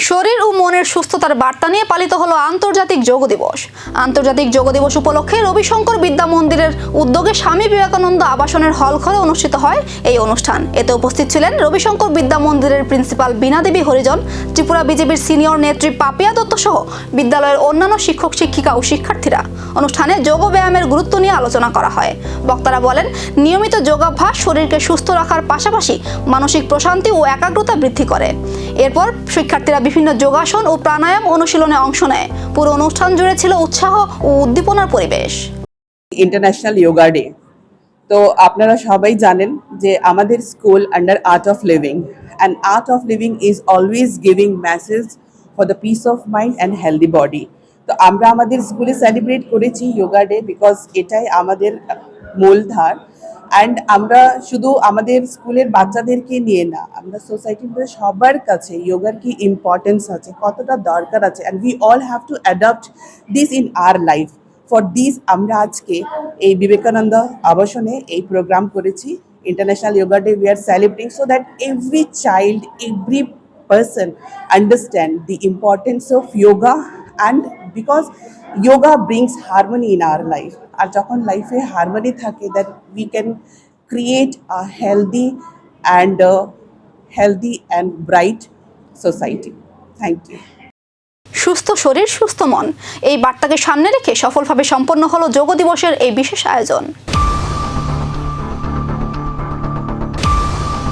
শরীর ও মনের সুস্থতার বার্তা নিয়ে পালিত হলো আন্তর্জাতিক যোগ দিবস। আন্তর্জাতিক যোগ দিবস উপলক্ষে রবিশঙ্কর বিদ্যা মন্দিরের উদ্যোগে স্বামী বিবেকানন্দ আবাসনের হল ঘরে অনুষ্ঠিত হয় এই অনুষ্ঠান। এতে উপস্থিত ছিলেন রবিশঙ্কর বিদ্যা মন্দিরের প্রিন্সিপাল বীণা দেবী হরিজন, ত্রিপুরা বিজেপির সিনিয়র নেত্রী পাপিয়া দত্ত সহ বিদ্যালয়ের অন্যান্য শিক্ষক শিক্ষিকা ও শিক্ষার্থীরা। অনুষ্ঠানে যোগ ব্যায়ামের গুরুত্ব নিয়ে আলোচনা করা হয়। বক্তারা বলেন, নিয়মিত যোগাভ্যাস শরীরকে সুস্থ রাখার পাশাপাশি মানসিক প্রশান্তি ও একাগ্রতা বৃদ্ধি করে। এরপর শিক্ষার্থীরা বিভিন্ন যোগাসন ও প্রাণায়াম অনুশীলনে অংশ নেয়। পুরো অনুষ্ঠান জুড়ে ছিল উৎসাহ ও উদ্দীপনার পরিবেশ। ইন্টারন্যাশনাল যোগা ডে, তো আপনারা সবাই জানেন যে আমাদের school under art of living, and art of living is always giving message for the piece of mind and healthy body. তো আমরা আমাদের স্কুলে সেলিব্রেট করেছি যোগা ডে, বিকজ এটাই আমাদের মূলধার। অ্যান্ড আমরা শুধু আমাদের স্কুলের বাচ্চাদেরকে নিয়ে না, আমরা সোসাইটির সবার কাছে যোগার কি ইম্পর্টেন্স আছে, কতটা দরকার আছে, and we all have to adopt this in our life. For this আমরা আজকে এই বিবেকানন্দ আবাসনে এই প্রোগ্রাম করেছি। International yoga day we are celebrating so that every child, every person understand the importance of yoga, and because yoga brings harmony in our life, আর যখন লাইফে harmony থাকে that we can create a healthy and bright society. Thank you. সুস্থ শরীর সুস্থ মন, এই বার্তাকে সামনে রেখে সফলভাবে সম্পন্ন হলো যোগ দিবসের এই বিশেষ আয়োজন।